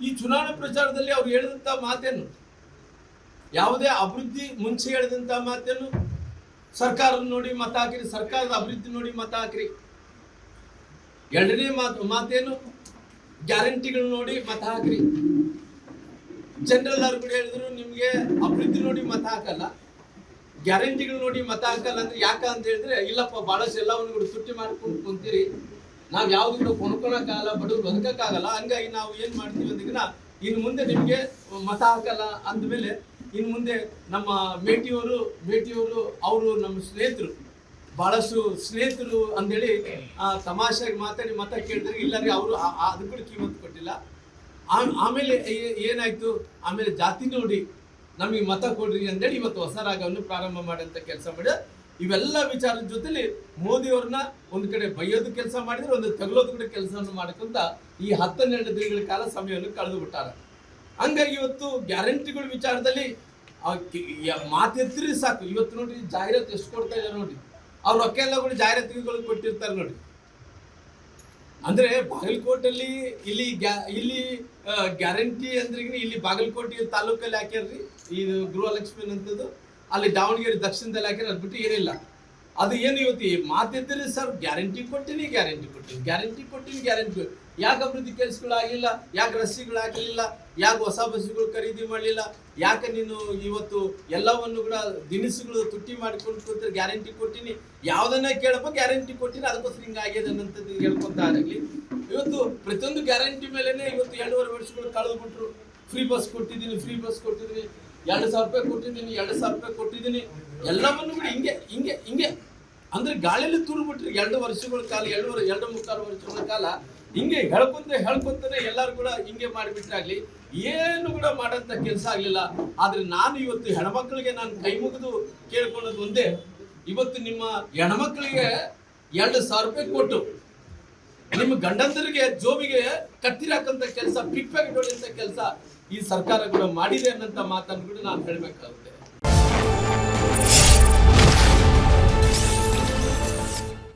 ಈ ಚುನಾವಣಾ ಪ್ರಚಾರದಲ್ಲಿ ಅವ್ರು ಹೇಳಿದಂತ ಮಾತೇನು, ಯಾವುದೇ ಅಭಿವೃದ್ಧಿ ಮುಂಚೆ ಹೇಳಿದಂತ ಮಾತೇನು, ಸರ್ಕಾರ ನೋಡಿ ಮತ ಹಾಕಿರಿ, ಸರ್ಕಾರದ ಅಭಿವೃದ್ಧಿ ನೋಡಿ ಮತ ಹಾಕಿರಿ. ಎರಡನೇ ಮಾತೇನು, ಗ್ಯಾರಂಟಿಗಳು ನೋಡಿ ಮತ ಹಾಕಿರಿ. ಜನರಲ್ ಅವ್ರು ಕೂಡ ಹೇಳಿದ್ರು, ನಿಮ್ಗೆ ಅಭಿವೃದ್ಧಿ ನೋಡಿ ಮತ ಹಾಕಲ್ಲ, ಗ್ಯಾರಂಟಿಗಳು ನೋಡಿ ಮತ ಹಾಕಲ್ಲ. ಅಂದ್ರೆ ಯಾಕ ಅಂತ ಹೇಳಿದ್ರೆ, ಇಲ್ಲಪ್ಪ ಬಹಳಷ್ಟು ಎಲ್ಲವನ್ನು ಕೂಡ ತುಟ್ಟಿ ಮಾಡ್ಕೊಂಡು ಕುಂತೀರಿ, ನಾವ್ ಯಾವ್ದು ಕೂಡ ಕೊಂಡ್ಕೊಳಕ್ಕಾಗಲ್ಲ, ಬಡವ್ರು ಬದುಕಕ್ಕಾಗಲ್ಲ, ಹಂಗಾಗಿ ನಾವು ಏನ್ ಮಾಡ್ತೀವಿ ಅಂದಿನ ಇನ್ನು ಮುಂದೆ ನಿಮ್ಗೆ ಮತ ಹಾಕಲ್ಲ ಅಂದ್ಮೇಲೆ, ಇನ್ನು ಮುಂದೆ ನಮ್ಮ ಮೇಟಿಯವರು ಅವರು ನಮ್ಮ ಸ್ನೇಹಿತರು, ಬಹಳಷ್ಟು ಸ್ನೇಹಿತರು ಅಂದೇಳಿ ತಮಾಷೆಗೆ ಮಾತಾಡಿ ಮತ ಕೇಳಿದ್ರೆ, ಇಲ್ಲರಿ ಅವರು ಅದು ಕೂಡ ಕಿಮ್ಮತ್ತು ಕೊಟ್ಟಿಲ್ಲ. ಆಮೇಲೆ ಏನಾಯ್ತು, ಆಮೇಲೆ ಜಾತಿ ನೋಡಿ ನಮಗೆ ಮತ ಕೊಡ್ರಿ ಅಂತೇಳಿ ಇವತ್ತು ಹೊಸ ರಾಗವನ್ನು ಪ್ರಾರಂಭ ಮಾಡಂತ ಕೆಲಸ ಮಾಡಿ, ಇವೆಲ್ಲ ವಿಚಾರದ ಜೊತೆಲಿ ಮೋದಿಯವ್ರನ್ನ ಒಂದು ಕಡೆ ಬೈಯೋದು ಕೆಲಸ ಮಾಡಿದ್ರೆ, ಒಂದು ತಗಲೋದು ಕೂಡ ಕೆಲಸವನ್ನು ಮಾಡ್ಕೊಂತ ಈ 12 ದಿನಗಳ ಕಾಲ ಸಮಯವನ್ನು ಕಳೆದು ಬಿಟ್ಟಾರ. ಹಂಗಾಗಿ ಇವತ್ತು ಗ್ಯಾರಂಟಿಗಳ ವಿಚಾರದಲ್ಲಿ ಮಾತೆತ್ತಿರಿ ಸಾಕು. ಇವತ್ತು ನೋಡ್ರಿ ಜಾಹೀರಾತು ಎಷ್ಟು ಕೊಡ್ತಾ ಇದ್ದಾರೆ ನೋಡ್ರಿ, ಅವ್ರ ರೊಕ್ಕ ಎಲ್ಲ ಕೂಡ ಜಾಹೀರಾತುಗಳು ಕೊಟ್ಟಿರ್ತಾರೆ ನೋಡ್ರಿ. ಅಂದ್ರೆ ಬಾಗಲಕೋಟಲ್ಲಿ ಇಲ್ಲಿ ಗ್ಯಾರಂಟಿ ಅಂದ್ರೆ ಇಲ್ಲಿ ಬಾಗಲಕೋಟೆ ತಾಲೂಕಲ್ಲಿ ಹಾಕ್ಯಾರ್ರಿ ಇದು ಗೃಹಲಕ್ಷ್ಮಿ ಅಂತದ್ದು, ಅಲ್ಲಿ ದಾವಣಗೆರೆ ದಕ್ಷಿಣದಲ್ಲಿ ಹಾಕ್ಯಾರ, ಅದು ಬಿಟ್ಟು ಏನಿಲ್ಲ. ಅದು ಏನು ಇವತ್ತು ಮಾತಿದ್ರೆ ಸರ್, ಗ್ಯಾರಂಟಿ ಕೊಟ್ಟಿನಿ, ಯಾಕೆ ಅಭಿವೃದ್ಧಿ ಕೆಲಸಗಳಾಗಿಲ್ಲ, ಯಾಕೆ ರಸ್ತೆಗಳು ಆಗಲಿಲ್ಲ, ಯಾಕೆ ಹೊಸ ಬಸ್ಸುಗಳು ಖರೀದಿ ಮಾಡಲಿಲ್ಲ, ಯಾಕೆ ನೀನು ಇವತ್ತು ಎಲ್ಲವನ್ನು ಕೂಡ ದಿನಸುಗಳು ತುಟ್ಟಿ ಮಾಡಿಕೊಂಡು ಕೂತ್ರೆ ಗ್ಯಾರಂಟಿ ಕೊಟ್ಟಿನಿ, ಯಾವುದನ್ನ ಕೇಳಪ್ಪ ಗ್ಯಾರಂಟಿ ಕೊಟ್ಟಿನಿ, ಅದಕ್ಕೋಸ್ಕರ ಹಿಂಗಾಗ್ಯದ ಅನ್ನಂಥದ್ದು ಹೇಳ್ಕೊಂತ ಆಗಲಿ. ಇವತ್ತು ಪ್ರತಿಯೊಂದು ಗ್ಯಾರಂಟಿ ಮೇಲೆನೆ ಇವತ್ತು 2.5 ವರ್ಷಗಳು ಕಳೆದು ಬಿಟ್ರು. ಫ್ರೀ ಬಸ್ ಕೊಟ್ಟಿದ್ದೀನಿ, 2,000 ರೂಪಾಯಿ ಕೊಟ್ಟಿದ್ದೀನಿ, ಎಲ್ಲವನ್ನು ಕೂಡ ಹಿಂಗೆ ಅಂದ್ರೆ ಗಾಳಿಯಲ್ಲಿ ತೂರ್ಬಿಟ್ರಿ. 2 ವರ್ಷಗಳ ಕಾಲ, 2.25 ವರ್ಷಗಳ ಕಾಲ ಹಿಂಗೆ ಹೇಳ್ಕೊಂತಾನೆ ಎಲ್ಲರೂ ಕೂಡ ಹಿಂಗೆ ಮಾಡಿಬಿಟ್ರಾಗ್ಲಿ, ಏನು ಕೂಡ ಮಾಡಂತ ಕೆಲಸ ಆಗ್ಲಿಲ್ಲ. ಆದ್ರೆ ನಾನು ಇವತ್ತು ಹೆಣ್ಮಕ್ಳಿಗೆ ನಾನು ಕೈ ಮುಗಿದು ಕೇಳ್ಕೊಳ್ಳೋದು ಒಂದೇ, ಇವತ್ತು ನಿಮ್ಮ ಹೆಣ್ಮಕ್ಳಿಗೆ 2,000 ರೂಪಾಯಿ ಕೊಟ್ಟು ನಿಮ್ಮ ಗಂಡಂದರಿಗೆ ಜೋಬಿಗೆ ಕತ್ತಿರಾಕಂತ ಕೆಲಸ, ಪಿಕ್ ಪ್ಯಾಕೆಟ್ ಹೊಡೆಯಂತ ಕೆಲಸ ಈ ಸರ್ಕಾರ ಕೂಡ ಮಾಡಿದೆ ಅನ್ನಂತ ಮಾತನ್ನು ಕೂಡ ನಾನು ಹೇಳ್ಬೇಕಾಗುತ್ತೆ.